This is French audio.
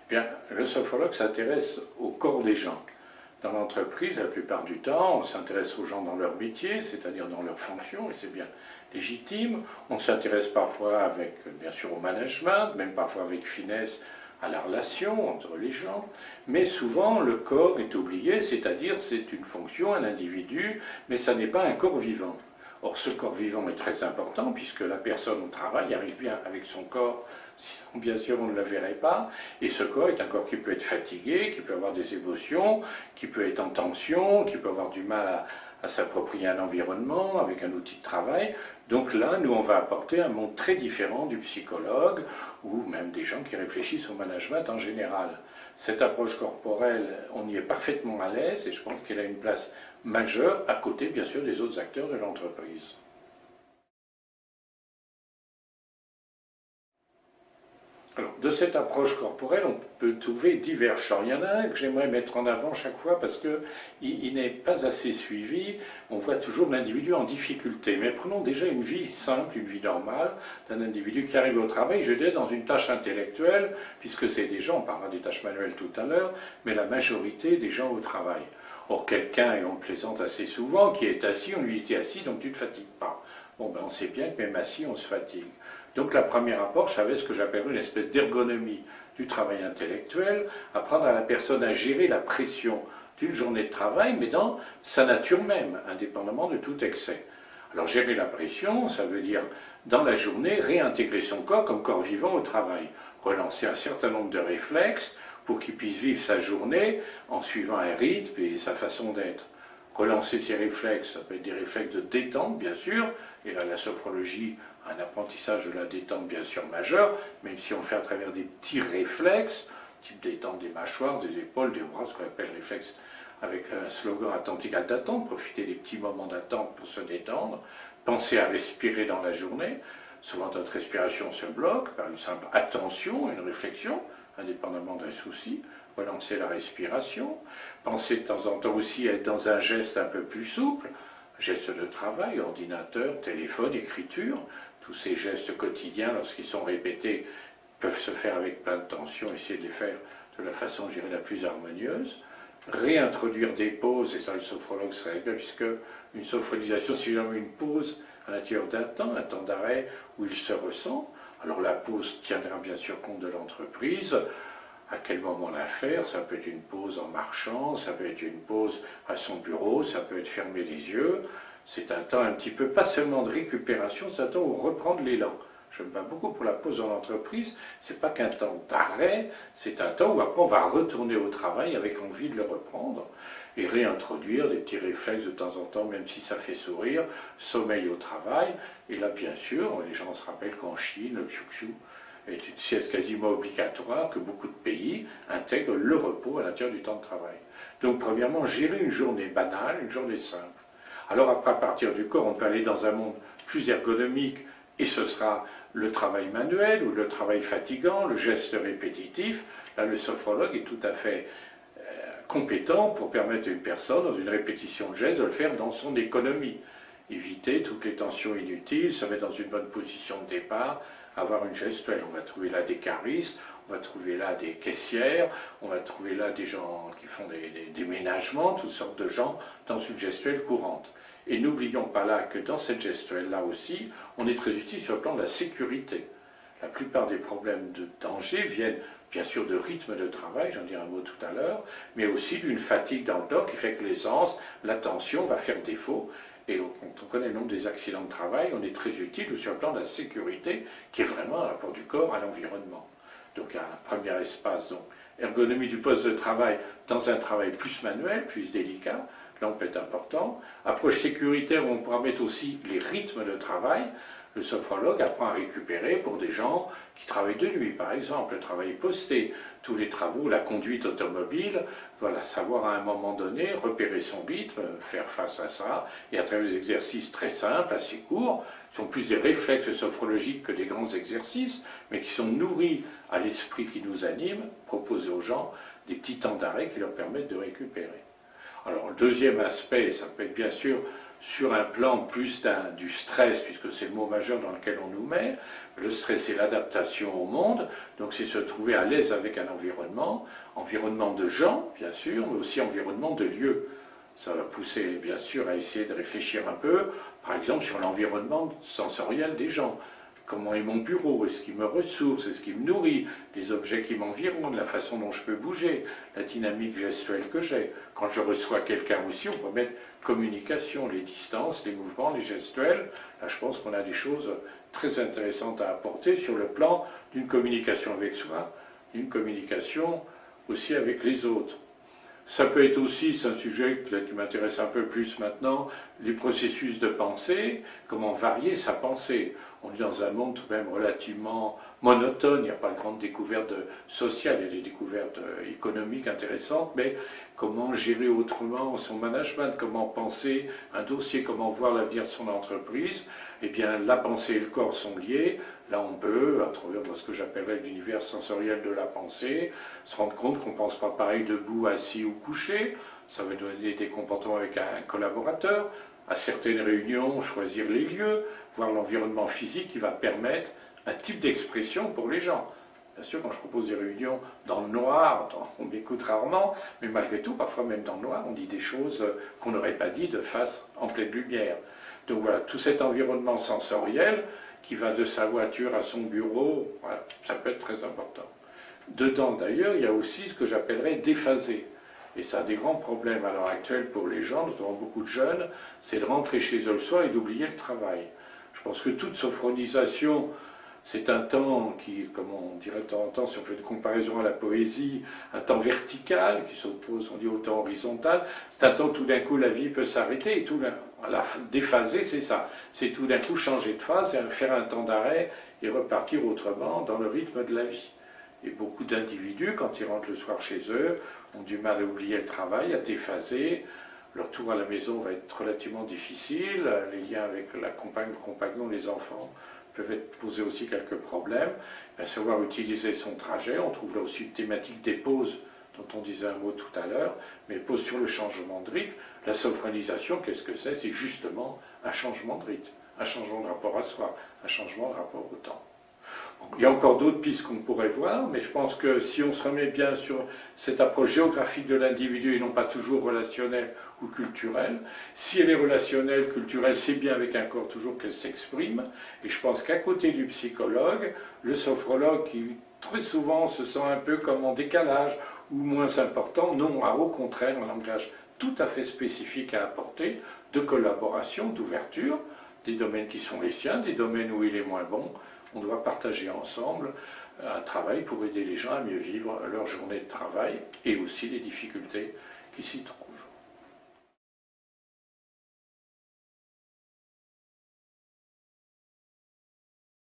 Bien, le sophrologue s'intéresse au corps des gens. Dans l'entreprise, la plupart du temps, on s'intéresse aux gens dans leur métier, c'est-à-dire dans leur fonction, et c'est bien légitime. On s'intéresse parfois avec, bien sûr, au management, même parfois avec finesse à la relation entre les gens, mais souvent le corps est oublié, c'est-à-dire c'est une fonction, un individu, mais ça n'est pas un corps vivant. Or, ce corps vivant est très important puisque la personne au travail arrive bien avec son corps, sinon bien sûr on ne la verrait pas, et ce corps est un corps qui peut être fatigué, qui peut avoir des émotions, qui peut être en tension, qui peut avoir du mal à s'approprier un environnement avec un outil de travail. Donc là, nous, on va apporter un monde très différent du psychologue ou même des gens qui réfléchissent au management en général. Cette approche corporelle, on y est parfaitement à l'aise et je pense qu'elle a une place majeure à côté, bien sûr, des autres acteurs de l'entreprise. Alors, de cette approche corporelle, on peut trouver divers champs. Il y en a un que j'aimerais mettre en avant chaque fois parce qu'il n'est pas assez suivi. On voit toujours l'individu en difficulté. Mais prenons déjà une vie simple, une vie normale d'un individu qui arrive au travail, je dirais dans une tâche intellectuelle, puisque c'est des gens, on parlera des tâches manuelles tout à l'heure, mais la majorité des gens au travail. Or, quelqu'un, et on le plaisante assez souvent, qui est assis, on lui dit assis, donc tu ne te fatigues pas. Bon, ben on sait bien que même assis, on se fatigue. Donc la première approche, ça va être ce que j'appellerais une espèce d'ergonomie du travail intellectuel, apprendre à la personne à gérer la pression d'une journée de travail, mais dans sa nature même, indépendamment de tout excès. Alors gérer la pression, ça veut dire, dans la journée, réintégrer son corps comme corps vivant au travail, relancer un certain nombre de réflexes pour qu'il puisse vivre sa journée en suivant un rythme et sa façon d'être. Relancer ses réflexes, ça peut être des réflexes de détente, bien sûr, et là la sophrologie a un apprentissage de la détente bien sûr majeur, même si on le fait à travers des petits réflexes, type détente des mâchoires, des épaules, des bras, ce qu'on appelle réflexe avec un slogan attente égale d'attente, profiter des petits moments d'attente pour se détendre, penser à respirer dans la journée, souvent notre respiration se bloque par une simple attention, une réflexion, indépendamment d'un souci, relancer la respiration, penser de temps en temps aussi à être dans un geste un peu plus souple, gestes de travail, ordinateur, téléphone, écriture, tous ces gestes quotidiens, lorsqu'ils sont répétés, peuvent se faire avec plein de tension, essayer de les faire de la façon, je dirais, la plus harmonieuse. Réintroduire des pauses, et ça le sophrologue serait bien, puisque une sophronisation, c'est évidemment une pause à l'intérieur d'un temps, un temps d'arrêt où il se ressent. Alors la pause tiendra bien sûr compte de l'entreprise. À quel moment la faire? Ça peut être une pause en marchant, ça peut être une pause à son bureau, ça peut être fermer les yeux. C'est un temps un petit peu, pas seulement de récupération, c'est un temps où reprendre l'élan. Je me bats beaucoup pour la pause dans l'entreprise, c'est pas qu'un temps d'arrêt, c'est un temps où après on va retourner au travail avec envie de le reprendre et réintroduire des petits réflexes de temps en temps, même si ça fait sourire, sommeil au travail. Et là, bien sûr, les gens se rappellent qu'en Chine, le xiu-xiu est une sieste quasiment obligatoire, que beaucoup de pays intègrent le repos à l'intérieur du temps de travail. Donc, premièrement, gérer une journée banale, une journée simple. Alors après, à partir du corps, on peut aller dans un monde plus ergonomique, et ce sera le travail manuel ou le travail fatigant, le geste répétitif. Là, le sophrologue est tout à fait compétent pour permettre à une personne, dans une répétition de geste, de le faire dans son économie. Éviter toutes les tensions inutiles, se mettre dans une bonne position de départ, avoir une gestuelle. On va trouver là des caristes, on va trouver là des caissières, on va trouver là des gens qui font des ménagements, toutes sortes de gens dans une gestuelle courante. Et n'oublions pas là que dans cette gestuelle-là aussi, on est très utile sur le plan de la sécurité. La plupart des problèmes de danger viennent bien sûr de rythme de travail, j'en dirai un mot tout à l'heure, mais aussi d'une fatigue dans le corps qui fait que l'aisance, la tension va faire défaut. Et quand on connaît le nombre des accidents de travail, on est très utile sur le plan de la sécurité, qui est vraiment un rapport du corps à l'environnement. Donc un premier espace, donc ergonomie du poste de travail dans un travail plus manuel, plus délicat, là on peut être important. Approche sécuritaire où on pourra mettre aussi les rythmes de travail. Le sophrologue apprend à récupérer pour des gens qui travaillent de nuit, par exemple, le travail posté, tous les travaux, la conduite automobile, voilà, savoir à un moment donné repérer son rythme, faire face à ça, et à travers des exercices très simples, assez courts, qui sont plus des réflexes sophrologiques que des grands exercices, mais qui sont nourris à l'esprit qui nous anime, proposer aux gens des petits temps d'arrêt qui leur permettent de récupérer. Alors, le deuxième aspect, ça peut être bien sûr sur un plan plus du stress, puisque c'est le mot majeur dans lequel on nous met. Le stress, c'est l'adaptation au monde, donc c'est se trouver à l'aise avec un environnement de gens, bien sûr, mais aussi environnement de lieux. Ça va pousser, bien sûr, à essayer de réfléchir un peu, par exemple, sur l'environnement sensoriel des gens. Comment est mon bureau? Est-ce qu'il me ressource? Est-ce qu'il me nourrit? Les objets qui m'environnent, la façon dont je peux bouger, la dynamique gestuelle que j'ai. Quand je reçois quelqu'un aussi, on peut mettre communication, les distances, les mouvements, les gestuels. Là, je pense qu'on a des choses très intéressantes à apporter sur le plan d'une communication avec soi, d'une communication aussi avec les autres. Ça peut être aussi, c'est un sujet peut-être qui m'intéresse un peu plus maintenant, les processus de pensée, comment varier sa pensée. On est dans un monde tout de même relativement monotone, il n'y a pas de grandes découvertes sociales, il y a des découvertes économiques intéressantes, mais comment gérer autrement son management, comment penser un dossier, comment voir l'avenir de son entreprise. Eh bien, la pensée et le corps sont liés. Là, on peut, à travers ce que j'appellerais l'univers sensoriel de la pensée, se rendre compte qu'on ne pense pas pareil debout, assis ou couché. Ça va donner des comportements avec un collaborateur. À certaines réunions, choisir les lieux, voir l'environnement physique qui va permettre un type d'expression pour les gens. Bien sûr, quand je propose des réunions dans le noir, on m'écoute rarement, mais malgré tout, parfois même dans le noir, on dit des choses qu'on n'aurait pas dit de face en pleine lumière. Donc voilà, tout cet environnement sensoriel qui va de sa voiture à son bureau, voilà, ça peut être très important. Dedans d'ailleurs, il y a aussi ce que j'appellerais déphasé. Et ça a des grands problèmes à l'heure actuelle pour les gens, notamment beaucoup de jeunes, c'est de rentrer chez eux le soir et d'oublier le travail. Je pense que toute sophronisation, c'est un temps qui, comme on dirait de temps en temps, si on fait une comparaison à la poésie, un temps vertical qui s'oppose, on dit, au temps horizontal. C'est un temps où tout d'un coup la vie peut s'arrêter et tout la déphaser, c'est ça. C'est tout d'un coup changer de phase et faire un temps d'arrêt et repartir autrement dans le rythme de la vie. Et beaucoup d'individus, quand ils rentrent le soir chez eux, ont du mal à oublier le travail, à déphaser. Leur tour à la maison va être relativement difficile. Les liens avec la compagne, le compagnon, les enfants peuvent poser aussi quelques problèmes. Bien, savoir utiliser son trajet, on trouve là aussi une thématique des pauses dont on disait un mot tout à l'heure, mais pause sur le changement de rythme. La sophronisation, qu'est-ce que c'est? C'est justement un changement de rythme, un changement de rapport à soi, un changement de rapport au temps. Il y a encore d'autres pistes qu'on pourrait voir, mais je pense que si on se remet bien sur cette approche géographique de l'individu et non pas toujours relationnelle ou culturelle, si elle est relationnelle, culturelle, c'est bien avec un corps toujours qu'elle s'exprime. Et je pense qu'à côté du psychologue, le sophrologue qui très souvent se sent un peu comme en décalage ou moins important, non, a au contraire un langage tout à fait spécifique à apporter, de collaboration, d'ouverture, des domaines qui sont les siens, des domaines où il est moins bon. On doit partager ensemble un travail pour aider les gens à mieux vivre leur journée de travail et aussi les difficultés qui s'y trouvent.